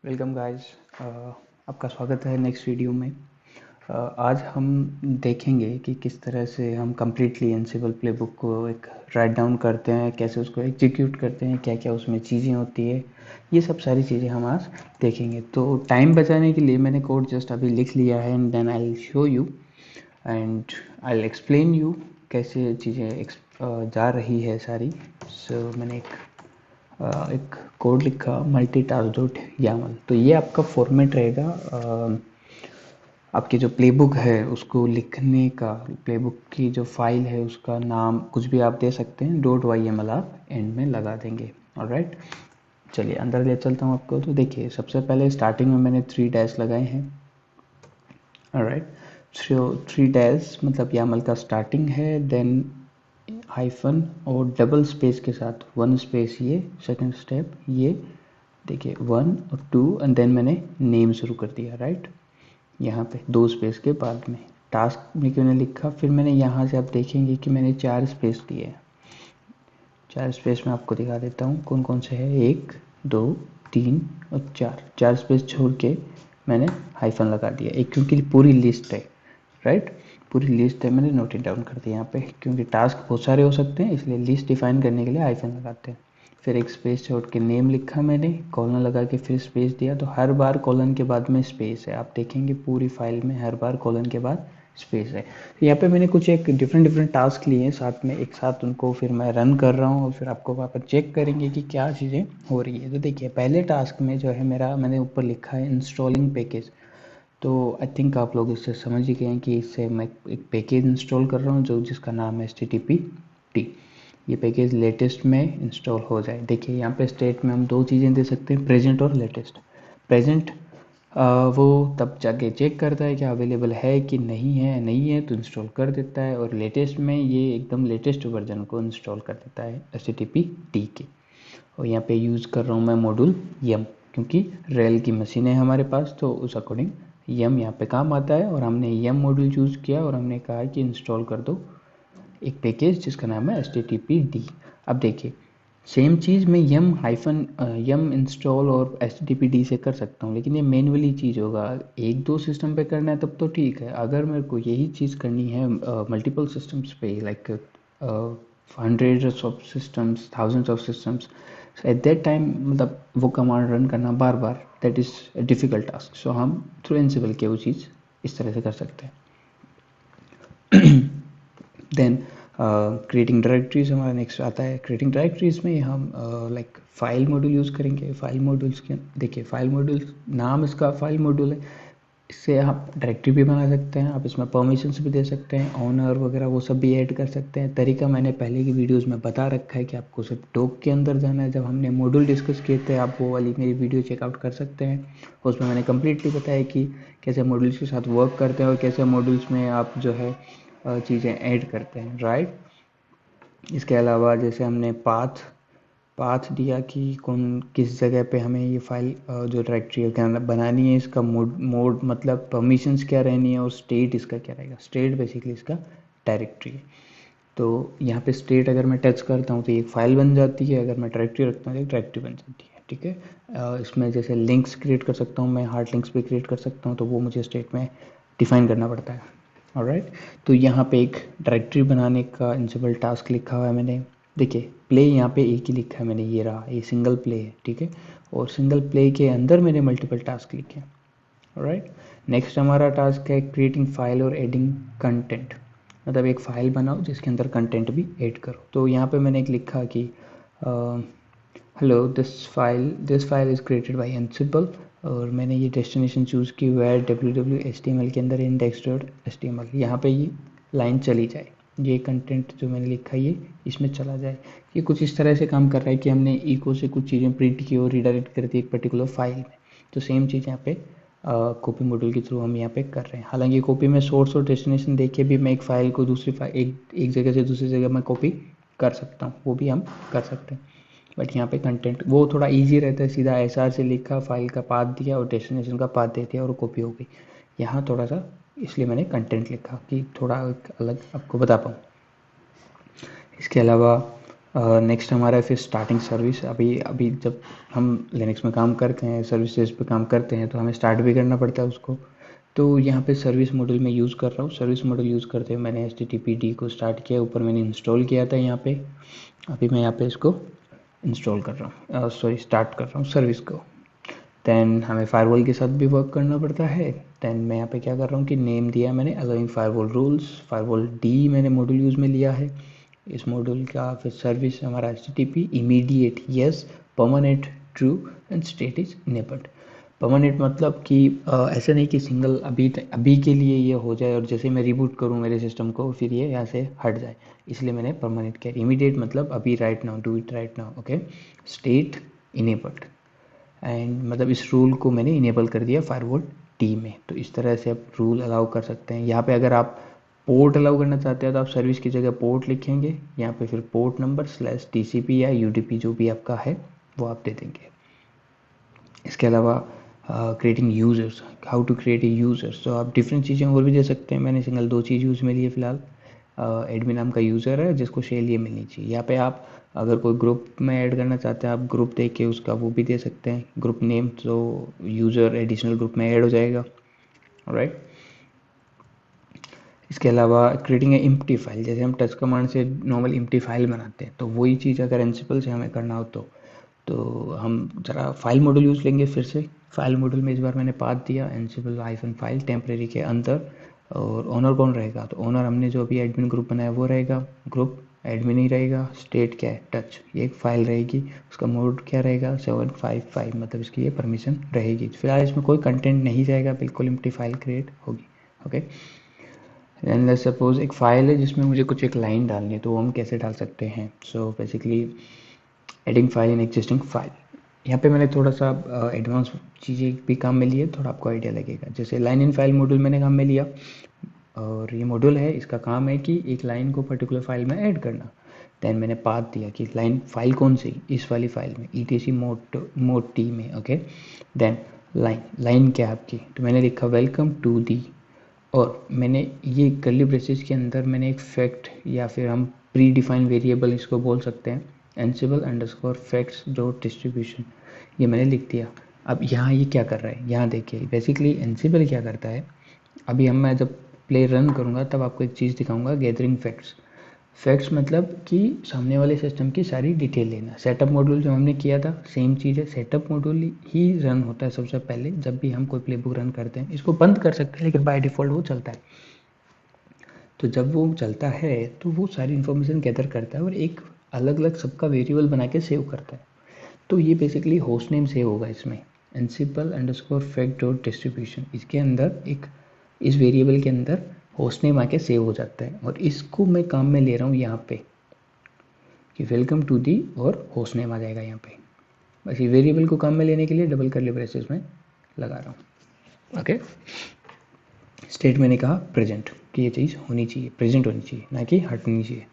Welcome guys. आपका स्वागत है नेक्स्ट वीडियो में। आज हम देखेंगे कि किस तरह से हम कम्प्लीटली एनसिबल प्लेबुक को एक राइट डाउन करते हैं, कैसे उसको एग्जीक्यूट करते हैं, क्या क्या उसमें चीज़ें होती है। ये सब सारी चीज़ें हम आज देखेंगे। तो टाइम बचाने के लिए मैंने कोड जस्ट अभी लिख लिया है and then I will show you and I will explain you कैसे चीज़ें जा रही है सारी। मैंने एक कोड लिखा multitask.yaml। तो ये आपका फॉर्मेट रहेगा आपकी जो प्लेबुक है उसको लिखने का। प्लेबुक की जो फाइल है उसका नाम कुछ भी आप दे सकते हैं, .yml आप एंड में लगा देंगे। ऑलराइट, चलिए अंदर ले चलता हूँ आपको। तो देखिए, सबसे पहले स्टार्टिंग में मैंने 3 डैश लगाए हैं। ऑलराइट, 3 डैश मतलब YAML का स्टार्टिंग है, देन हाइफन और डबल स्पेस के साथ 1 स्पेस, ये सेकंड स्टेप, ये देखिए 1 और 2 एंड देन मैंने नेम शुरू कर दिया। राइट, यहाँ पे 2 स्पेस के बाद में टास्क में मैंने लिखा। फिर मैंने यहाँ से आप देखेंगे कि मैंने 4 स्पेस दिए हैं। 4 स्पेस में आपको दिखा देता हूँ कौन कौन से है। 1 2 3 और 4 स्पेस छोड़ के मैंने हाइफन लगा दिया एक, क्योंकि पूरी लिस्ट है। राइट, पूरी लिस्ट है, मैंने नोट इट डाउन कर दिया यहाँ पे, क्योंकि टास्क बहुत सारे हो सकते हैं इसलिए लिस्ट डिफाइन करने के लिए हाइफन लगाते हैं। फिर एक स्पेस छोड़ के नेम लिखा मैंने, कॉलन लगा के फिर स्पेस दिया। तो हर बार कॉलन के बाद में स्पेस है, आप देखेंगे पूरी फाइल में हर बार कॉलन के बाद स्पेस है। तो यहाँ पे मैंने कुछ एक डिफरेंट टास्क लिए हैं साथ में, एक साथ उनको फिर मैं रन कर रहा हूँ और फिर आपको वापस चेक करेंगे कि क्या चीज़ें हो रही है। तो देखिए, पहले टास्क में जो है मेरा, मैंने ऊपर लिखा है इंस्टॉलिंग पैकेज। तो आई थिंक आप लोग इससे समझ ही गए हैं कि इससे मैं एक पैकेज इंस्टॉल कर रहा हूँ जो जिसका नाम है HTTP-T। ये पैकेज लेटेस्ट में इंस्टॉल हो जाए। देखिए यहाँ पे स्टेट में हम 2 चीज़ें दे सकते हैं, प्रेजेंट और लेटेस्ट। प्रेजेंट वो तब जाके चेक करता है कि अवेलेबल है कि नहीं है तो इंस्टॉल कर देता है, और लेटेस्ट में ये एकदम लेटेस्ट वर्जन को इंस्टॉल कर देता है HTTP-T के। और यहाँ पे यूज़ कर रहा हूँ मैं मॉड्यूल यम, क्योंकि रेल की मशीन है हमारे पास, तो उस अकॉर्डिंग यम यहाँ पे काम आता है। और हमने यम मॉड्यूल चूज़ किया और हमने कहा कि इंस्टॉल कर दो एक पैकेज जिसका नाम है HTTP-D। अब देखिए, सेम चीज़ मैं यम इंस्टॉल और HTTP-D से कर सकता हूँ, लेकिन ये मैनुअली चीज़ होगा। 1-2 सिस्टम पे करना है तब तो ठीक है। अगर मेरे को यही चीज़ करनी है मल्टीपल सिस्टम्स पे, like hundreds of systems, thousands of systems, at that time मतलब वो कमांड रन करना बार बार, दैट इज़ डिफ़िकल्ट टास्क। सो हम थ्रू एनसिबल के वो चीज़ इस तरह से कर सकते हैं। देन क्रिएटिंग डायरेक्टरीज हमारा नेक्स्ट आता है। क्रिएटिंग डायरेक्टरीज में हम लाइक फाइल मॉड्यूल यूज़ करेंगे। फाइल मॉड्यूल्स के देखिए, फाइल मॉड्यूल नाम इसका फाइल मॉड्यूल है, इससे आप डायरेक्टरी भी बना सकते हैं, आप इसमें परमिशंस भी दे सकते हैं, ऑनर वगैरह वो सब भी ऐड कर सकते हैं। तरीका मैंने पहले की वीडियोस में बता रखा है कि आपको सिर्फ डॉक के अंदर जाना है। जब हमने मॉड्यूल डिस्कस किए थे, आप वो वाली मेरी वीडियो चेकआउट कर सकते हैं। उसमें मैंने कम्प्लीटली बताया कि कैसे मॉड्यूल्स के साथ वर्क करते हैं और कैसे मॉड्यूल्स में आप जो है चीज़ें ऐड करते हैं। राइट, इसके अलावा जैसे हमने पाथ दिया कि कौन किस जगह पे हमें ये फाइल जो डायरेक्टरी है बनानी है, इसका मोड मतलब परमिशंस क्या रहनी है, और स्टेट इसका क्या रहेगा। स्टेट बेसिकली इसका डायरेक्टरी है। तो यहाँ पे स्टेट अगर मैं टच करता हूँ तो ये एक फाइल बन जाती है, अगर मैं डायरेक्टरी रखता हूँ तो एक डायरेक्टरी बन जाती है। ठीक है, इसमें जैसे लिंक्स क्रिएट कर सकता हूँ मैं, हार्ड लिंक्स भी क्रिएट कर सकता हूँ, तो वो मुझे स्टेट में डिफाइन करना पड़ता है। ऑलराइट, तो यहाँ पे एक डायरेक्टरी बनाने का एनसिबल टास्क लिखा हुआ है मैंने। देखिए, प्ले यहाँ पे एक ही लिखा है मैंने, ये रहा, ये सिंगल प्ले है। ठीक है, और सिंगल प्ले के अंदर मैंने मल्टीपल टास्क लिखे हैं। ऑलराइट, नेक्स्ट हमारा टास्क है क्रिएटिंग फाइल और एडिंग कंटेंट। मतलब एक फ़ाइल बनाओ जिसके अंदर कंटेंट भी ऐड करो। तो यहाँ पे मैंने एक लिखा कि hello, this file is created by एनसिबल, और मैंने ये डेस्टिनेशन चूज़ की वेयर www.html के अंदर index.html, यहाँ पे ये लाइन चली जाए, ये कंटेंट जो मैंने लिखा है ये इसमें चला जाए। ये कुछ इस तरह से काम कर रहा है कि हमने इको से कुछ चीज़ें प्रिंट की और रीडायरेक्ट कर दी एक पर्टिकुलर फाइल में। तो सेम चीज़ यहाँ पे कॉपी मॉड्यूल के थ्रू हम यहाँ पे कर रहे हैं। हालांकि कॉपी में सोर्स और डेस्टिनेशन देखे भी मैं एक फ़ाइल को दूसरी फाइल एक जगह से दूसरी जगह मैं कॉपी कर सकता हूँ, वो भी हम कर सकते हैं। बट यहाँ पे कंटेंट वो थोड़ा इजी रहता है, सीधा SR से लिखा, फाइल का पाथ दिया और डेस्टिनेशन का पाथ दे दिया और कॉपी हो गई। यहाँ थोड़ा सा इसलिए मैंने कंटेंट लिखा कि थोड़ा एक अलग आपको बता पाऊँ। इसके अलावा नेक्स्ट हमारा है फिर स्टार्टिंग सर्विस। अभी जब हम लिनक्स में काम करते हैं, सर्विसेज पे काम करते हैं, तो हमें स्टार्ट भी करना पड़ता है उसको। तो यहाँ पे सर्विस मॉड्यूल में यूज़ कर रहा हूँ। सर्विस मॉड्यूल यूज़ करते हुए मैंने HTTPD को स्टार्ट किया, ऊपर मैंने इंस्टॉल किया था यहाँ पे। अभी मैं यहाँ पे इसको इंस्टॉल कर रहा हूँ, स्टार्ट कर रहा हूँ सर्विस को। दैन हमें फायरवॉल के साथ भी वर्क करना पड़ता है। दैन मैं यहाँ पे क्या कर रहा हूँ कि नेम दिया मैंने allowing firewall rules, firewall D मैंने मॉड्यूल यूज़ में लिया है। इस मॉड्यूल का फिर सर्विस हमारा HTTP immediate yes, permanent true and state is enabled. Permanent मतलब कि ऐसा नहीं कि सिंगल अभी के लिए ये हो जाए और जैसे मैं रिबूट करूँ मेरे सिस्टम को फिर ये यहाँ से हट जाए, इसलिए मैंने परमानेंट किया। इमीडिएट मतलब अभी, right now, do it right now, okay. State enabled, and मतलब इस रूल को मैंने इनेबल कर दिया फायरवॉल टी में। तो इस तरह से आप रूल अलाउ कर सकते हैं। यहाँ पे अगर आप पोर्ट अलाउ करना चाहते हैं तो आप सर्विस की जगह पोर्ट लिखेंगे, यहाँ पे फिर पोर्ट नंबर /TCP या UDP जो भी आपका है वो आप दे देंगे। इसके अलावा creating users, how to create a users, तो आप डिफरेंट चीज़ें और भी दे सकते हैं। मैंने सिंगल 2 चीज़ यूज़ में ली है फिलहाल। एडमिन नाम का यूज़र है जिसको शेल ये मिलनी चाहिए। यहाँ पे आप अगर कोई ग्रुप में ऐड करना चाहते हैं, आप ग्रुप दे के उसका वो भी दे सकते हैं, ग्रुप नेम, तो यूज़र एडिशनल ग्रुप में ऐड हो जाएगा, राइट। इसके अलावा क्रिएटिंग ए एम्प्टी फाइल, जैसे हम टच कमांड से नॉर्मल एम्प्टी फाइल बनाते हैं, तो वही चीज़ अगर एनसिपल से हमें करना हो तो हम ज़रा फाइल मॉड्यूल यूज़ लेंगे फिर से। फाइल मॉड्यूल में इस बार मैंने पाथ दिया एनसिबल -फाइल टेम्परेरी के अंदर, और ओनर कौन रहेगा, तो ओनर हमने जो अभी एडमिन ग्रुप बनाया वो रहेगा, ग्रुप एडमिन ही रहेगा। स्टेट क्या है, टच, ये एक फाइल रहेगी, उसका मोड क्या रहेगा 755, मतलब इसकी ये परमिशन रहेगी। फिलहाल इसमें कोई कंटेंट नहीं जाएगा, बिल्कुल एम्प्टी फाइल क्रिएट होगी, ओके। एंड लेट्स सपोज एक फाइल है जिसमें मुझे कुछ एक लाइन डालनी है, तो वो हम कैसे डाल सकते हैं। So basically adding file in existing file, यहाँ पे मैंने थोड़ा सा एडवांस चीज़ें भी काम में ली है, थोड़ा आपको आइडिया लगेगा। जैसे लाइन इन फाइल मॉड्यूल मैंने काम में लिया, और ये मॉड्यूल है, इसका काम है कि एक लाइन को पर्टिकुलर फाइल में ऐड करना। देन मैंने पाथ दिया कि लाइन फाइल कौन सी, इस वाली फाइल में ETC मोड टी में, ओके। देन लाइन क्या है आपकी, तो मैंने लिखा वेलकम टू दी, और मैंने ये कर्ली ब्रेसेस के अंदर मैंने एक फैक्ट, या फिर हम प्री डिफाइन वेरिएबल इसको बोल सकते हैं, ansible_facts.distribution, ये मैंने लिख दिया। अब यहाँ ये क्या कर रहा है, यहाँ देखिए बेसिकली एनसिबल क्या करता है। अभी मैं जब प्ले रन करूँगा तब आपको एक चीज़ दिखाऊंगा, गैदरिंग फैक्ट्स। फैक्ट्स मतलब कि सामने वाले सिस्टम की सारी डिटेल लेना। सेटअप मॉड्यूल जो हमने किया था सेम चीज़ है, सेटअप मॉड्यूल ही रन होता है सबसे पहले जब भी हम कोई प्लेबुक रन करते हैं। इसको बंद कर सकते हैं लेकिन बाय डिफ़ॉल्ट वो चलता है। तो जब वो चलता है तो वो सारी इन्फॉर्मेशन गैदर करता है और एक अलग अलग सबका वेरिएबल बना के सेव करता है। तो ये बेसिकली होस्ट नेम सेव होगा इसमें, ansible_fact.distribution, इसके अंदर एक, इस वेरिएबल के अंदर होस्ट नेम आके सेव हो जाता है। और इसको मैं काम में ले रहा हूँ यहाँ पे कि वेलकम टू दी, और होस्ट नेम आ जाएगा यहाँ पे। बस ये वेरिएबल को काम में लेने के लिए डबल कर्ली ब्रेसेस में लगा रहा हूँ, ओके। स्टेट मैंने कहा प्रेजेंट, कि ये चीज़ होनी चाहिए, प्रेजेंट होनी चाहिए, ना कि हटनी चाहिए,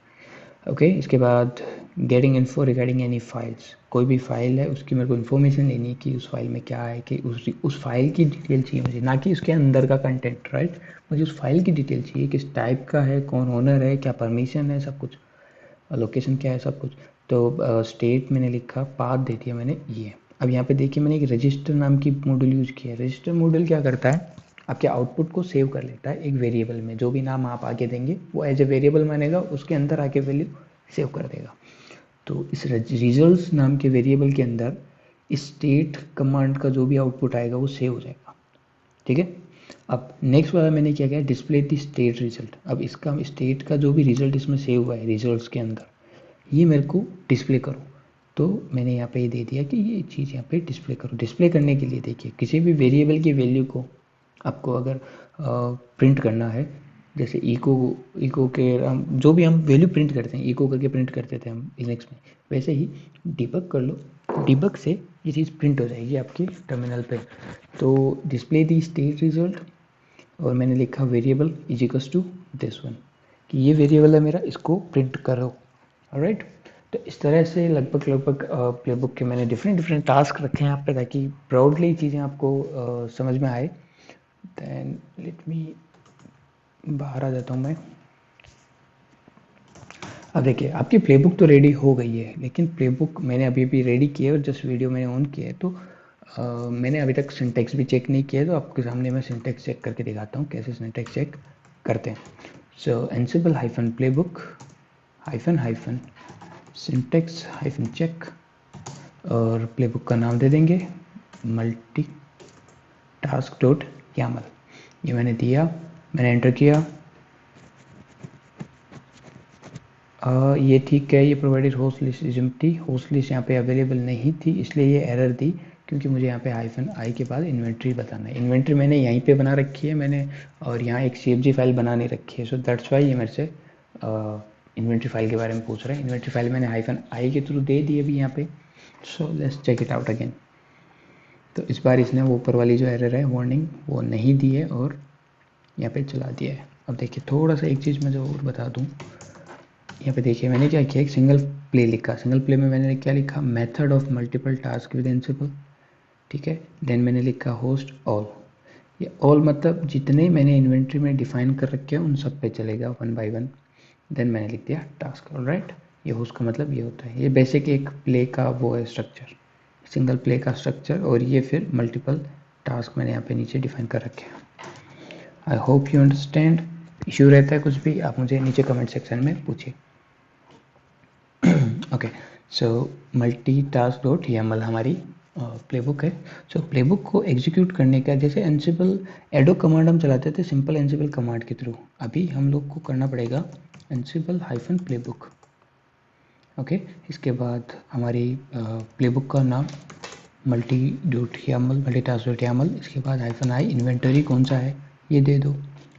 ओके। इसके बाद getting info regarding any files, कोई भी फाइल है उसकी मेरे को इन्फॉर्मेशन लेनी है कि उस फाइल में क्या है, कि उस फाइल की डिटेल चाहिए मुझे, ना कि उसके अंदर का कंटेंट, राइट। मुझे उस फाइल की डिटेल चाहिए, किस टाइप का है, कौन ओनर है, क्या परमिशन है, सब कुछ, लोकेशन क्या है, सब कुछ। तो स्टेट मैंने लिखा, पाथ दे दिया मैंने ये। अब यहाँ पे देखिए मैंने एक रजिस्टर नाम की मॉड्यूल यूज़ किया है। रजिस्टर मॉड्यूल क्या करता है, आपके आउटपुट को सेव कर लेता है एक वेरिएबल में, जो भी नाम आप आगे देंगे वो एज ए वेरिएबल मानेगा, उसके अंदर आके वैल्यू सेव कर देगा। तो इस रिजल्ट्स नाम के वेरिएबल के अंदर स्टेट कमांड का जो भी आउटपुट आएगा वो सेव हो जाएगा, ठीक है। अब नेक्स्ट वाला मैंने क्या किया, डिस्प्ले दी स्टेट रिजल्ट। अब इसका स्टेट का जो भी रिजल्ट इसमें सेव हुआ है रिजल्ट्स के अंदर, ये मेरे को डिस्प्ले करो। तो मैंने यहाँ पे ये दे दिया कि ये चीज़ यहाँ पे डिस्प्ले करो। डिस्प्ले करने के लिए देखिए किसी भी वेरिएबल की वैल्यू को आपको अगर प्रिंट करना है, जैसे इको के हम जो भी हम वैल्यू प्रिंट करते हैं, इको करके प्रिंट करते थे हम लिनक्स में, वैसे ही डिबग कर लो, डिबग से ये चीज़ प्रिंट हो जाएगी आपके टर्मिनल पे। तो डिस्प्ले दी स्टेट रिजल्ट, और मैंने लिखा variable is equals to this one, कि ये वेरिएबल है मेरा, इसको प्रिंट करो, राइट। तो इस तरह से लगभग प्लेबुक के मैंने डिफरेंट टास्क रखे हैं यहाँ पे, ताकि ब्रॉडली चीज़ें आपको समझ में आए। देन लेट मी बाहर आ जाता हूँ मैं। अब देखिए आपकी प्लेबुक तो रेडी हो गई है, लेकिन प्लेबुक मैंने अभी भी रेडी की है और जस्ट वीडियो मैंने ऑन किया है, तो मैंने अभी तक सिंटेक्स भी चेक नहीं किया है, तो आपके सामने मैं सिंटेक्स चेक करके दिखाता हूँ कैसे सिंटेक्स चेक करते हैं। So Ansible hyphen playbook hyphen hyphen syntax hyphen check, और प्लेबुक का नाम दे देंगे मल्टी टास्क डॉट यामल। ये मैंने दिया, मैंने एंटर किया। ये ठीक है, ये provided host list is empty, host list यहाँ पे अवेलेबल नहीं थी इसलिए ये एरर दी, क्योंकि मुझे यहाँ पे हाइफन आई के बाद इन्वेंट्री बताना है। इन्वेंट्री मैंने यहीं पे बना रखी है मैंने, और यहाँ एक CFG फाइल बना नहीं रखी है, सो दैट्स वाई ये मेरे से इन्वेंट्री फाइल के बारे में पूछ रहे हैं। इन्वेंट्री फाइल मैंने हाइफन आई के थ्रू दे दी अभी यहाँ पे। So let's check it out again. तो इस बार इसने वो ऊपर वाली जो एरर है वार्निंग वो नहीं दी है और यहाँ पे चला दिया है। अब देखिए थोड़ा सा एक चीज़ मैं जो और बता दूँ, यहाँ पे देखिए मैंने क्या किया, एक सिंगल प्ले लिखा। सिंगल प्ले में मैंने क्या लिखा, method of multiple task with Ansible, ठीक है। देन मैंने लिखा होस्ट ऑल। ये ऑल मतलब जितने मैंने इन्वेंट्री में डिफाइन कर रखे हैं उन सब पे चलेगा वन बाय वन। देन मैंने लिख दिया टास्क, ऑलराइट। ये होस्ट का मतलब ये होता है, ये बेसिक एक प्ले का वो है स्ट्रक्चर, सिंगल प्ले का स्ट्रक्चर, और ये फिर मल्टीपल टास्क मैंने यहाँ पे नीचे डिफाइन कर रखे हैं। I hope you understand. Issue रहता है कुछ भी आप मुझे नीचे कमेंट सेक्शन में पूछिए। Okay, so multi task dot YAML हमारी प्लेबुक है। सो प्लेबुक को एग्जीक्यूट करने का, जैसे एंसिबल एडो कमांड हम चलाते थे सिंपल एंसिबल कमांड के थ्रू, अभी हम लोग को करना पड़ेगा एंसिबल हाइफन प्लेबुक। ओके, इसके बाद हमारी प्लेबुक का नाम multi dot YAML, multi task dot YAML, इसके बाद हाइफन आई, इन्वेंटरी कौन सा है ये दे दो,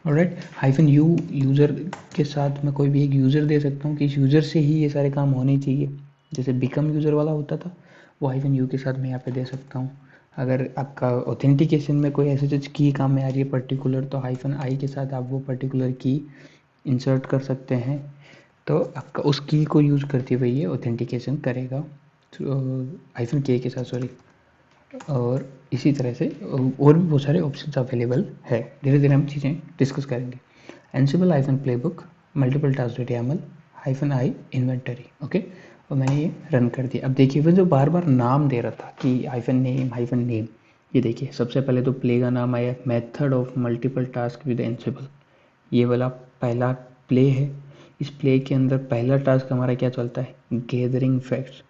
ऑलराइट। हाइफन यू, यूज़र के साथ मैं कोई भी एक यूज़र दे सकता हूँ कि इस यूज़र से ही ये सारे काम होने चाहिए, जैसे बिकम यूज़र वाला होता था वो हाइफन यू के साथ मैं यहाँ पे दे सकता हूँ। अगर आपका ऑथेंटिकेशन में कोई ऐसे की काम में आ रही है पर्टिकुलर, तो हाइफन आई के साथ आप वो पर्टिकुलर की इंसर्ट कर सकते हैं, तो आपका उस की को यूज़ करते हुए ये ऑथेंटिकेशन करेगा हाइफन के साथ, सॉरी। और इसी तरह से और भी बहुत सारे ऑप्शंस अवेलेबल है, धीरे धीरे हम चीज़ें डिस्कस करेंगे। Ansible hyphen playbook multiple task dot YAML hyphen I inventory, okay. और मैंने ये रन कर दिया। अब देखिए वो जो बार बार नाम दे रहा था कि हाइफन नेम, ये देखिए सबसे पहले तो प्ले का नाम आया method of multiple task with Ansible, ये वाला पहला प्ले है। इस प्ले के अंदर पहला टास्क हमारा क्या चलता है, गैदरिंग फैक्ट्स।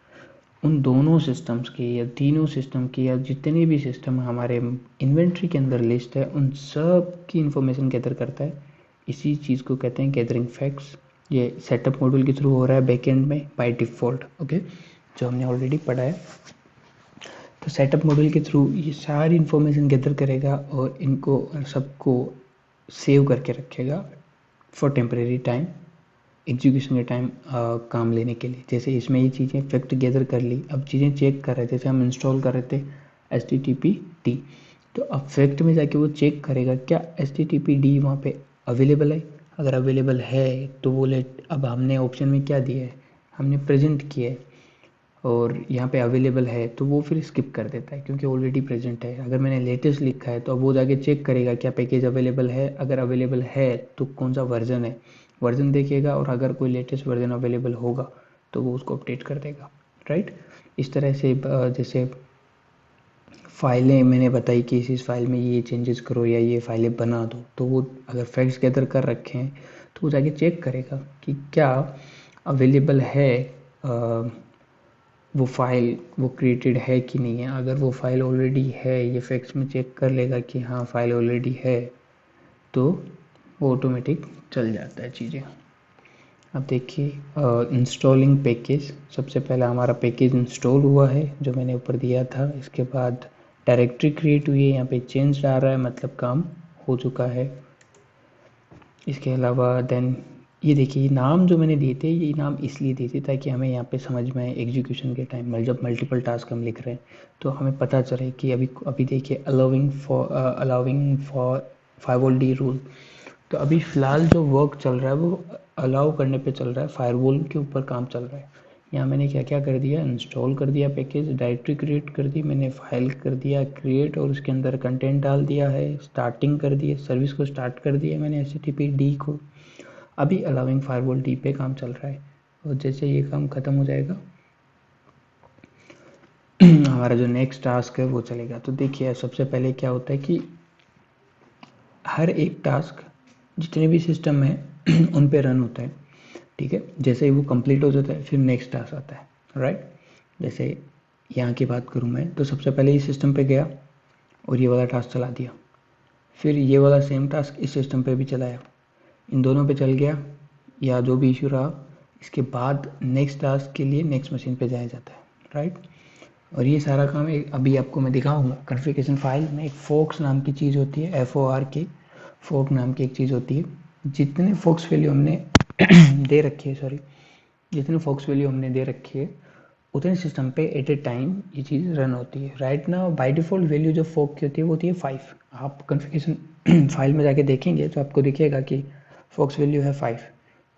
उन दोनों सिस्टम्स की या तीनों सिस्टम की या जितने भी सिस्टम हमारे इन्वेंट्री के अंदर लिस्ट है उन सब की इंफॉर्मेशन गैदर करता है। इसी चीज़ को कहते हैं गैदरिंग फैक्ट्स। ये सेटअप मॉड्यूल के थ्रू हो रहा है बैकएंड में बाय डिफ़ॉल्ट, ओके, जो हमने ऑलरेडी पढ़ा है। तो सेटअप मॉड्यूल के थ्रू ये सारी इन्फॉर्मेशन गैदर करेगा और इनको सबको सेव करके रखेगा फॉर टेम्परेरी टाइम, एग्जीक्यूशन के टाइम काम लेने के लिए। जैसे इसमें ये चीज़ें फैक्ट गैदर कर ली, अब चीज़ें चेक कर रहे थे, जैसे हम इंस्टॉल कर रहे थे HTTPD, तो अब फैक्ट में जाके वो चेक करेगा क्या HTTPD वहाँ पे अवेलेबल है। अगर अवेलेबल है तो वो अब हमने ऑप्शन में क्या दिया है, हमने प्रेजेंट किया है, और यहाँ पे अवेलेबल है तो वो फिर स्किप कर देता है क्योंकि ऑलरेडी प्रेजेंट है। अगर मैंने लेटेस्ट लिखा है तो अब वो जाके चेक करेगा क्या पैकेज अवेलेबल है, अगर अवेलेबल है तो कौन सा वर्जन है, वर्जन देखेगा, और अगर कोई लेटेस्ट वर्जन अवेलेबल होगा तो वो उसको अपडेट कर देगा, राइट। इस तरह से जैसे फाइलें मैंने बताई कि इस फाइल में ये चेंजेस करो या ये फाइलें बना दो, तो वो अगर फैक्ट्स गैदर कर रखे हैं तो वो जाके चेक करेगा कि क्या अवेलेबल है, वो फाइल वो क्रिएटेड है कि नहीं है। अगर वो फाइल ऑलरेडी है, ये फैक्ट्स में चेक कर लेगा कि हाँ फाइल ऑलरेडी है, तो वो ऑटोमेटिक चल जाता है चीज़ें। अब देखिए इंस्टॉलिंग पैकेज, सबसे पहला हमारा पैकेज इंस्टॉल हुआ है जो मैंने ऊपर दिया था। इसके बाद डायरेक्टरी क्रिएट हुई है, यहाँ पे चेंज आ रहा है मतलब काम हो चुका है। इसके अलावा देन ये देखिए नाम जो मैंने दिए थे, ये नाम इसलिए दिए थे ताकि हमें यहाँ पे समझ में आए एग्जीक्यूशन के टाइम जब मल्टीपल टास्क हम लिख रहे हैं तो हमें पता चले कि अभी देखिए allowing for firewall D rule. तो अभी फ़िलहाल जो वर्क चल रहा है वो अलाउ करने पे चल रहा है, फायरवॉल के ऊपर काम चल रहा है। यहाँ मैंने क्या क्या कर दिया, इंस्टॉल कर दिया पैकेज, डायरेक्टरी क्रिएट कर दी मैंने, फाइल कर दिया क्रिएट और उसके अंदर कंटेंट डाल दिया है, स्टार्टिंग कर दिया, सर्विस को स्टार्ट कर दिया मैंने HTTPD को। अभी अलाउइंग फायरवॉल डी पे काम चल रहा है, और जैसे ये काम ख़त्म हो जाएगा हमारा जो नेक्स्ट टास्क है वो चलेगा। तो देखिए सबसे पहले क्या होता है कि हर एक टास्क जितने भी सिस्टम है उन पे रन होता है, ठीक है। जैसे ही वो कंप्लीट हो जाता है फिर नेक्स्ट टास्क आता है, राइट। जैसे यहाँ की बात करूँ मैं तो सबसे पहले इस सिस्टम पे गया और ये वाला टास्क चला दिया, फिर ये वाला सेम टास्क इस सिस्टम पे भी चलाया, इन दोनों पे चल गया या जो भी इशू रहा, इसके बाद नेक्स्ट टास्क के लिए नेक्स्ट मशीन पे जाया जाता है, राइट। और ये सारा काम अभी आपको मैं दिखाऊंगा। कॉन्फ़िगरेशन फाइल में एक फोक्स नाम की चीज़ होती है, FORK, फोक नाम की एक चीज़ होती है। जितने फोक्स वैल्यू हमने दे रखी है, सॉरी, जितने फोक्स वैल्यू हमने दे रखी है उतने सिस्टम पे एट ए टाइम ये चीज़ रन होती है। Right now by default value जो फोक की होती है वो होती है 5। आप कॉन्फ़िगरेशन फाइल में जाके देखेंगे तो आपको दिखेगा कि फोक्स वैल्यू है 5।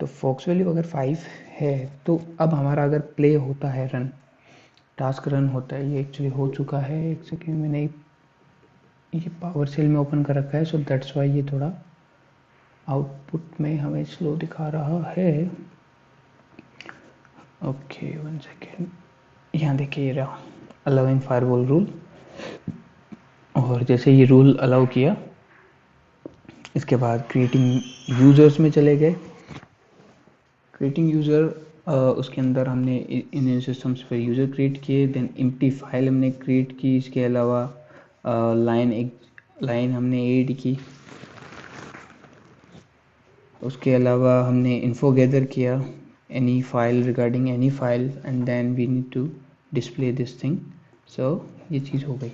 तो फोक्स वैल्यू अगर 5 है तो अब हमारा अगर प्ले होता है, रन टास्क रन होता है, ये एक्चुअली हो चुका है, एक सेकेंड, मैंने ये पावर सेल में ओपन कर रखा है, सो दैट्स वाई ये थोड़ा आउटपुट में हमें स्लो दिखा रहा है। ओके 1 सेकेंड, यहाँ देखिए ये रहा अलाउइंग फायरवॉल रूल। और जैसे ये रूल अलाउ किया इसके बाद क्रिएटिंग यूज़र्स में चले गए। क्रिएटिंग यूज़र उसके अंदर हमने इन सिस्टम्स पे यूज़र क्रिएट किए, देन एम्प्टी फाइल हमने क्रिएट की, इसके अलावा लाइन हमने ऐड की, उसके अलावा हमने इन्फो गैदर किया any file regarding any file and then we need to display this thing. So ये चीज़ हो गई,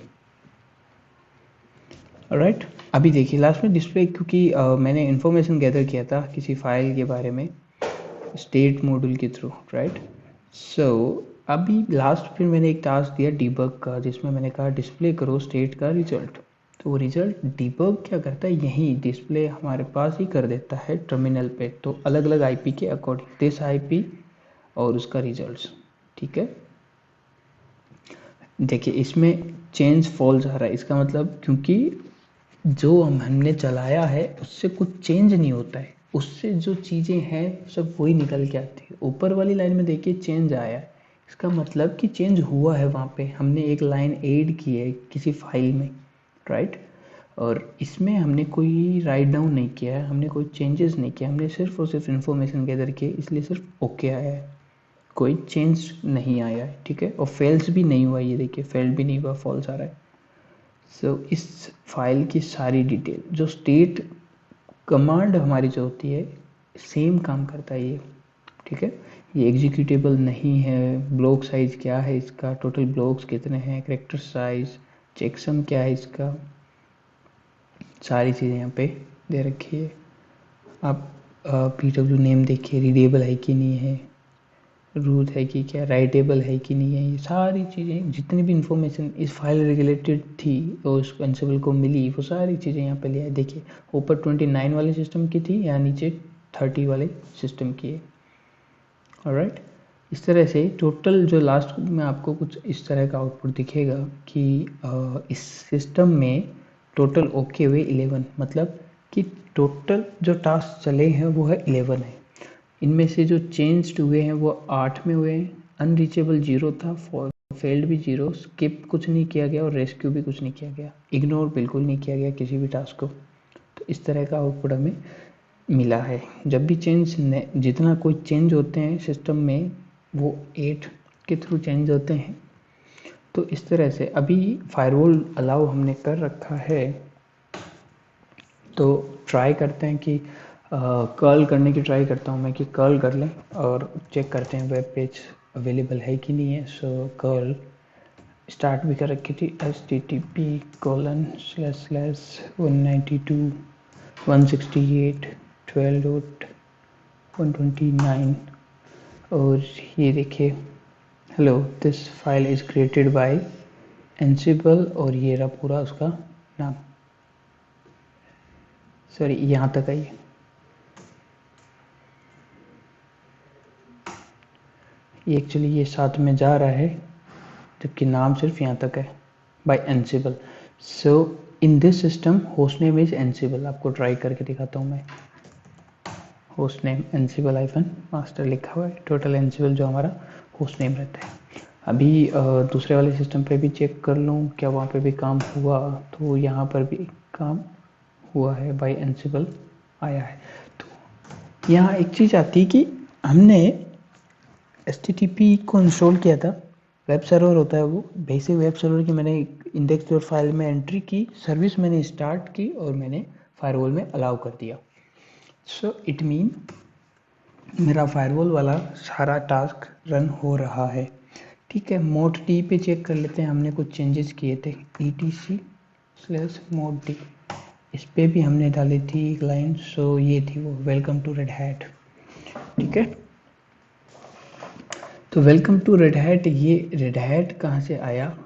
राइट। अभी देखिए लास्ट में डिस्प्ले, क्योंकि मैंने इन्फॉर्मेशन गैदर किया था किसी फाइल के बारे में स्टेट मॉड्यूल के थ्रू, राइट। सो अभी लास्ट फिर मैंने एक टास्क दिया डीबग का, जिसमें मैंने कहा डिस्प्ले करो स्टेट का रिजल्ट। तो वो रिजल्ट डीबग क्या करता है, यहीं डिस्प्ले हमारे पास ही कर देता है टर्मिनल पे। तो अलग अलग आईपी के अकॉर्डिंग दिस आईपी और उसका रिजल्ट्स, ठीक है। देखिए इसमें चेंज फॉल्स आ रहा है, इसका मतलब क्योंकि जो हमने चलाया है उससे कुछ चेंज नहीं होता है, उससे जो चीज़ें हैं सब वही निकल के आती है। ऊपर वाली लाइन में देखिए चेंज आया है, इसका मतलब कि चेंज हुआ है, वहाँ पे हमने एक लाइन ऐड की है किसी फाइल में, राइट। और इसमें हमने कोई राइट डाउन नहीं किया है, हमने कोई चेंजेस नहीं किया, हमने सिर्फ और सिर्फ इन्फॉर्मेशन गैदर की, इसलिए सिर्फ ओके आया है, कोई चेंज नहीं आया है, ठीक है। और फेल्स भी नहीं हुआ, ये देखिए फेल भी नहीं हुआ, फॉल्स आ रहा है। सो इस फाइल की सारी डिटेल जो स्टेट कमांड हमारी जो होती है सेम काम करता है ये, ठीक है। ये एग्जीक्यूटेबल नहीं है, ब्लॉक साइज क्या है इसका, टोटल ब्लॉक्स कितने हैं, कैरेक्टर साइज, चेकसम क्या है इसका, सारी चीज़ें यहाँ पे दे रखी है। आप PW नेम देखिए, रीडेबल है कि नहीं है, रूट है कि क्या, राइटेबल है कि नहीं है, ये सारी चीज़ें जितनी भी इंफॉर्मेशन इस फाइल रिलेटेड थी और उस एंसिबल को मिली वो सारी चीज़ें यहाँ पे लिया है। देखिए ऊपर 29 वाले सिस्टम की थी, यहाँ नीचे 30 वाले सिस्टम की है, ऑलराइट। इस तरह से टोटल जो लास्ट में आपको कुछ इस तरह का आउटपुट दिखेगा कि इस सिस्टम में टोटल ओके हुए 11, मतलब कि टोटल जो टास्क चले हैं वो है 11 है। इनमें से जो चेंज्ड हुए हैं वो 8 में हुए हैं, अनरीचेबल 0 था, फेल्ड भी 0, स्किप कुछ नहीं किया गया और रेस्क्यू भी कुछ नहीं किया गया, इग्नोर बिल्कुल नहीं किया गया किसी भी टास्क को। तो इस तरह का आउटपुट हमें मिला है। जब भी जितना कोई चेंज होते हैं सिस्टम में वो 8 के थ्रू चेंज होते हैं। तो इस तरह से अभी फायरवॉल अलाउ हमने कर रखा है, तो ट्राई करते हैं कि कर्ल करने की ट्राई करता हूँ मैं कि कर्ल कर लें और चेक करते हैं वेब पेज अवेलेबल है कि नहीं है। सो कर्ल स्टार्ट भी कर रखी थी, http://192.168.12.129 और ये देखिए hello this file is created by Ansible और ये रहा पूरा उसका नाम, सॉरी यहाँ तक आइए, ये एक्चुअली ये साथ में जा रहा है जबकि नाम सिर्फ यहाँ तक है, by Ansible. So in this system host name is Ansible, आपको ट्राई करके दिखाता हूँ मैं। Host name Ansible hyphen master लिखा हुआ है, टोटल एनसिबल जो हमारा होस्ट नेम रहता है। अभी दूसरे वाले सिस्टम पे भी चेक कर लूँ क्या वहाँ पे भी काम हुआ, तो यहाँ पर भी काम हुआ है, बाय एनसिबल आया है। तो यहाँ एक चीज़ आती है कि हमने HTTP को इंस्टॉल किया था, वेब सर्वर होता है वो, बेसिक वेब सर्वर की मैंने इंडेक्स डॉट फाइल में एंट्री की, सर्विस मैंने स्टार्ट की और मैंने फायरवॉल में अलाउ कर दिया। सो इट मीन मेरा फायरवॉल वाला सारा टास्क रन हो रहा है। ठीक है, मोड डी पे चेक कर लेते हैं, हमने कुछ चेंजेस किए थे, etc/mod d, इस पे भी हमने डाली थी एक लाइन। सो ये थी वो, वेलकम टू रेड हैट। ठीक है, तो वेलकम टू रेड हैट, ये रेड हैट कहाँ से आया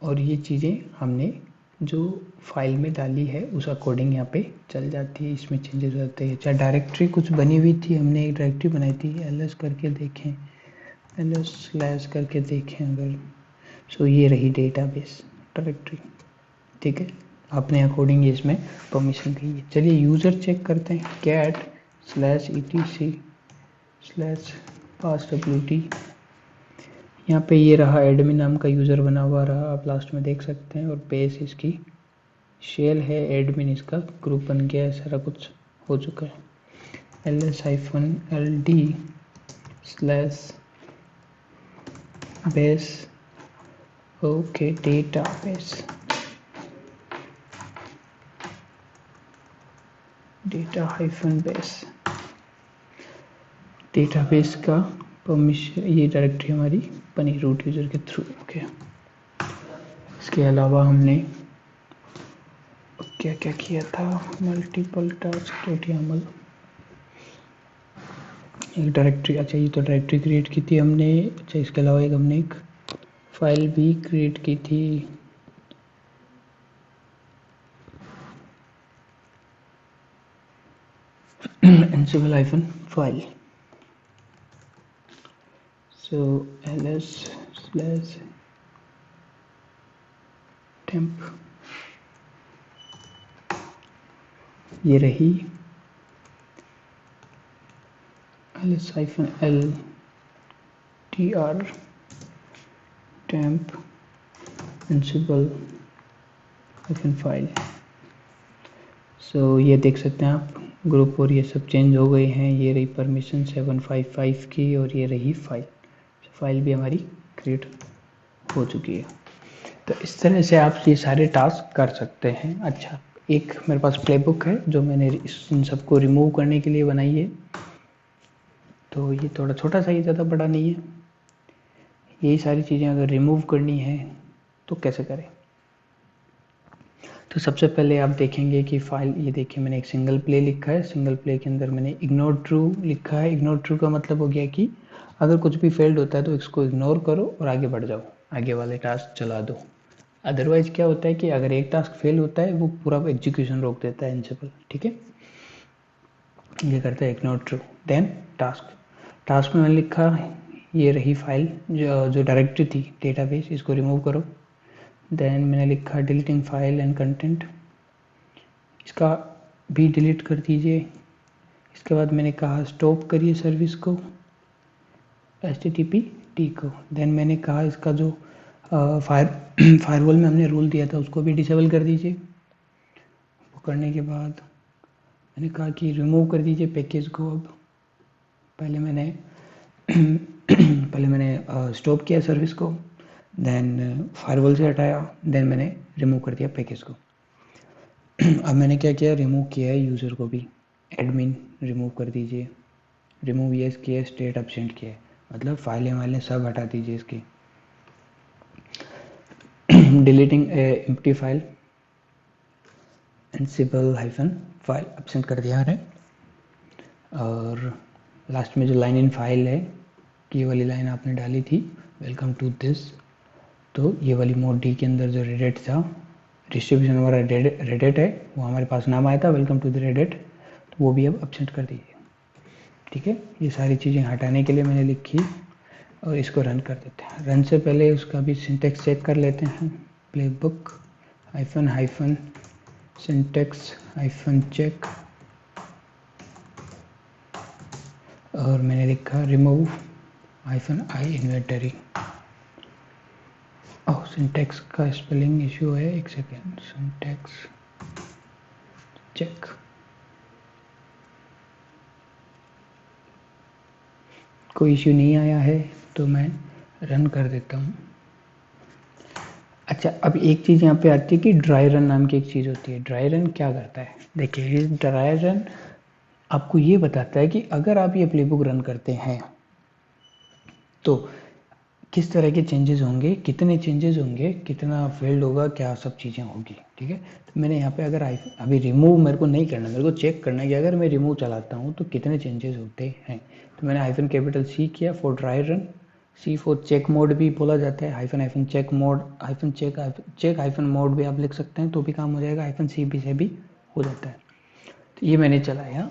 और ये चीज़ें हमने जो फाइल में डाली है उस अकॉर्डिंग यहाँ पे चल जाती है, इसमें चेंजेस होते हैं। चाहे डायरेक्टरी कुछ बनी हुई थी, हमने एक डायरेक्टरी बनाई थी, ls करके देखें, ls/ करके देखें अगर, सो ये रही डेटाबेस डायरेक्टरी। ठीक है, अपने अकॉर्डिंग इसमें परमिशन गई है। चलिए यूज़र चेक करते हैं, cat/etc/passwd, यहाँ पे ये रहा, एडमिन नाम का यूज़र बना हुआ रहा, आप लास्ट में देख सकते हैं, और बेस इसकी शेल है, एडमिन इसका ग्रुप बन गया है, सारा कुछ हो चुका है। ls-ld/base, okay, database, data-base, database का परमिशन, ये डायरेक्टरी हमारी बनी रूट यूज़र के थ्रू। ओके, इसके अलावा हमने क्या क्या किया था, मल्टीपल टास्क YAML, एक डायरेक्टरी, अच्छा ये तो डायरेक्टरी क्रिएट की थी हमने। अच्छा, इसके अलावा एक हमने एक फाइल भी क्रिएट की थी, ansible hyphen file, so ls/temp, ये रही ls-l tr temp ansible hyphen file। सो ये देख सकते हैं आप, ग्रुप और ये सब चेंज हो गए हैं, ये रही परमिशन 755 की, और ये रही फाइल, फाइल भी हमारी क्रिएट हो चुकी है। तो इस तरह से आप ये सारे टास्क कर सकते हैं। अच्छा, एक मेरे पास प्लेबुक है जो मैंने इन सबको रिमूव करने के लिए बनाई है, तो ये थोड़ा छोटा सा ही, ज़्यादा बड़ा नहीं है। यही सारी चीज़ें अगर रिमूव करनी है तो कैसे करें, तो सबसे पहले आप देखेंगे कि फाइल, ये देखिए मैंने एक सिंगल प्ले लिखा है, सिंगल प्ले के अंदर मैंने इग्नोर ट्रू लिखा है। इग्नोर ट्रू का मतलब हो गया कि अगर कुछ भी फेल्ड होता है तो इसको इग्नोर करो और आगे बढ़ जाओ, आगे वाले टास्क चला दो। अदरवाइज क्या होता है कि अगर एक टास्क फेल होता है वो पूरा एग्जीक्यूशन रोक देता है एनसिबल। ठीक है, ये करता है इग्नोर ट्रू। देन टास्क में मैंने लिखा, ये रही फाइल जो डायरेक्टरी थी डेटाबेस, इसको रिमूव करो। देन मैंने लिखा डिलीटिंग फाइल एंड कंटेंट, इसका भी डिलीट कर दीजिए। इसके बाद मैंने कहा स्टॉप करिए सर्विस को, HTTP को। देन मैंने कहा इसका जो फायरवॉल में हमने रूल दिया था उसको भी डिसेबल कर दीजिए। वो करने के बाद मैंने कहा कि रिमूव कर दीजिए पैकेज को। अब पहले मैंने स्टॉप किया सर्विस को, देन फायरवॉल से हटाया, देन मैंने रिमूव कर दिया पैकेज को। अब मैंने क्या किया, रिमूव किया है यूज़र को भी, एडमिन रिमूव कर दीजिए, रिमूव येस किया, स्टेट एब्सेंट किया, मतलब फाइलें वाइलें सब हटा दीजिए इसकी। Deleting empty file, एनसिबल hyphen file absent कर दिया है। और लास्ट में जो लाइन इन फाइल है, ये वाली लाइन आपने डाली थी, वेलकम टू दिस, तो ये वाली मोड डी के अंदर जो रेडिट था, डिस्ट्रीब्यूशन हमारा रेडिट है, वो हमारे पास नाम आया था वेलकम टू द रेडिट, तो वो भी अब एब्सेंट कर दीजिए। ठीक है, ये सारी चीज़ें हटाने के लिए मैंने लिखी, और इसको रन कर देते हैं। रन से पहले उसका भी सिंटेक्स चेक कर लेते हैं, playbook hyphen syntax hyphen check, और मैंने लिखा remove -i inventory. Oh, syntax का स्पेलिंग इशू है, एक सेकेंड, सिंटैक्स चेक। कोई इशू नहीं आया है तो मैं रन कर देता हूँ। अच्छा, अब एक चीज़ यहाँ पे आती है कि ड्राई रन नाम की एक चीज़ होती है। ड्राई रन क्या करता है, देखिए ये ड्राई रन आपको ये बताता है कि अगर आप ये प्लेबुक रन करते हैं तो किस तरह के चेंजेस होंगे, कितने चेंजेस होंगे, कितना फेल्ड होगा, क्या सब चीज़ें होगी। ठीक है, तो मैंने यहाँ पे अगर अभी रिमूव मेरे को नहीं करना, मेरे को चेक करना है कि अगर मैं रिमूव चलाता हूँ तो कितने चेंजेस होते हैं। तो मैंने -C किया for dry run, C for check mode भी बोला जाता है, hyphen check mode, check hyphen mode भी आप लिख सकते हैं तो भी काम हो जाएगा, -C भी से भी हो जाता है। तो ये मैंने चलाया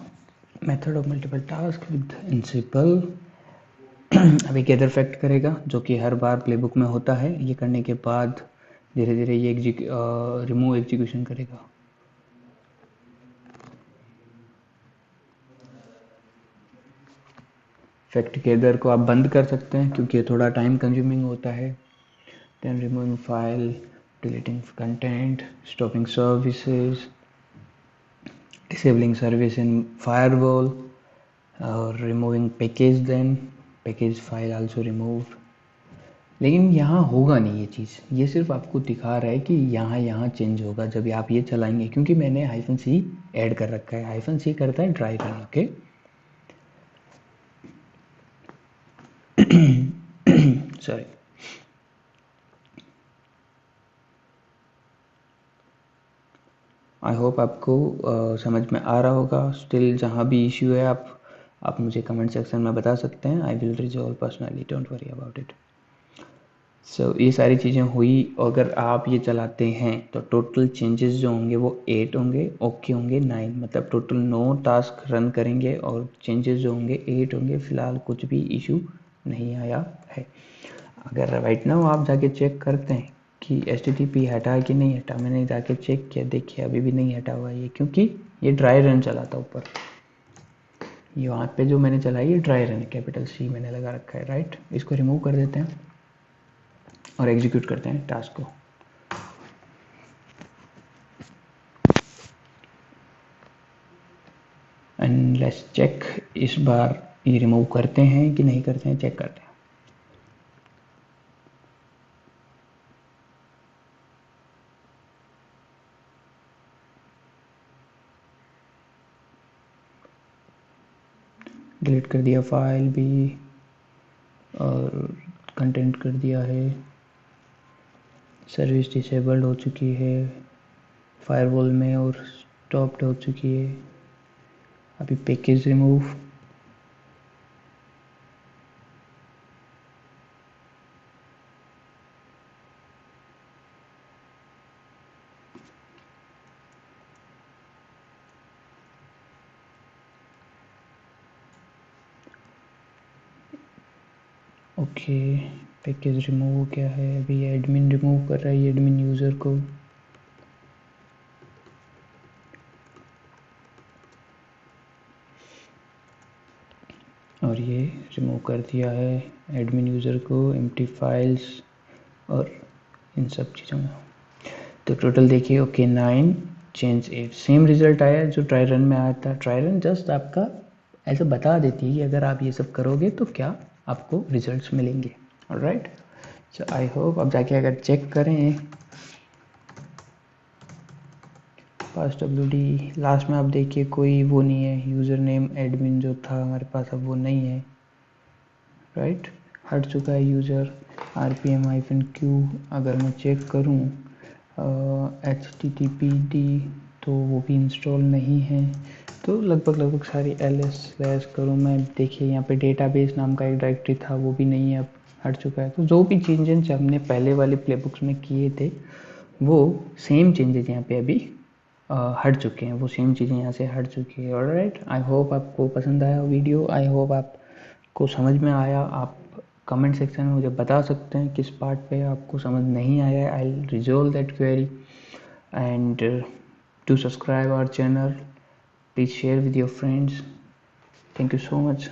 method of multiple task with एनसिबल। अभी गैदर फैक्ट करेगा जो कि हर बार प्लेबुक में होता है। ये करने के बाद धीरे धीरे ये रिमूव एग्जीक्यूशन करेगा। फैक्ट गैदर को आप बंद कर सकते हैं क्योंकि ये थोड़ा टाइम कंज्यूमिंग होता है। Then removing file, deleting content, stopping services, disabling service in firewall और removing package, then package file also remove. लेकिन यहाँ होगा नहीं ये चीज़, ये सिर्फ आपको दिखा रहा है कि यहाँ चेंज होगा जब आप ये चलाएंगे, क्योंकि मैंने -C ऐड कर रखा है। -C करता है dry run. Okay, sorry. I hope आपको समझ में आ रहा होगा। स्टिल जहाँ भी इश्यू है आप मुझे कमेंट सेक्शन में बता सकते हैं। I will resolve personally, don't worry about it. So ये सारी चीज़ें हुई। अगर आप ये चलाते हैं तो टोटल चेंजेस जो होंगे वो 8 होंगे, ओके होंगे 9, मतलब टोटल 9 टास्क रन करेंगे और चेंजेस जो होंगे 8 होंगे। फ़िलहाल कुछ भी इशू नहीं आया है। अगर राइट नाउ आप जाके चेक करते हैं कि HTTP हटा है कि नहीं हटा, मैंने जाके चेक किया, देखिए अभी भी नहीं हटा हुआ ये, क्योंकि ये ड्राई रन चला था ऊपर। ये वहाँ पे जो मैंने चलाई है ड्राई रन, C मैंने लगा रखा है, राइट। इसको रिमूव कर देते हैं और एग्जीक्यूट करते हैं टास्क को। एंड लेट्स चेक, इस बार ये रिमूव करते हैं कि नहीं करते हैं, चेक करते हैं। डिलीट कर दिया फाइल भी और कंटेंट कर दिया है। सर्विस डिसेबल्ड हो चुकी है फायरवॉल में और स्टॉप्ड हो चुकी है। अभी package remove, okay. Package remove हो गया है। अभी एडमिन रिमूव कर रहा है एडमिन यूज़र को। और ये रिमूव कर दिया है एडमिन यूज़र को, एम्प्टी फाइल्स और इन सब चीज़ों में। तो टोटल देखिए, ओके 9 चेंज 8, सेम रिजल्ट आया जो ट्राई रन में आया था। ट्राई रन जस्ट आपका ऐसा बता देती है कि अगर आप ये सब करोगे तो क्या आपको रिजल्ट्स मिलेंगे। ऑलराइट, सो आई होप आप जाके अगर चेक करें passwd लास्ट में, आप देखिए कोई वो नहीं है, यूज़र नेम एडमिन जो था हमारे पास अब वो नहीं है, राइट। हट चुका है यूज़र। rpm-q अगर मैं चेक करूँ httpd तो वो भी इंस्टॉल नहीं है। तो लगभग सारी ls/ करूँ मैं, देखिए यहाँ पे डेटाबेस नाम का एक डायरेक्टरी था वो भी नहीं है, अब हट चुका है। तो जो भी चेंजेस हमने पहले वाले प्लेबुक्स में किए थे वो सेम चेंजेस यहाँ पे अभी हट चुके हैं, वो सेम चीज़ें यहाँ से हट चुकी है। ऑलराइट, आई होप आपको पसंद आया वीडियो, आई होप आपको समझ में आया। आप कमेंट सेक्शन में मुझे बता सकते हैं किस पार्ट पे आपको समझ नहीं आया है। I will resolve that query and to subscribe our channel, please share with your friends. Thank you so much.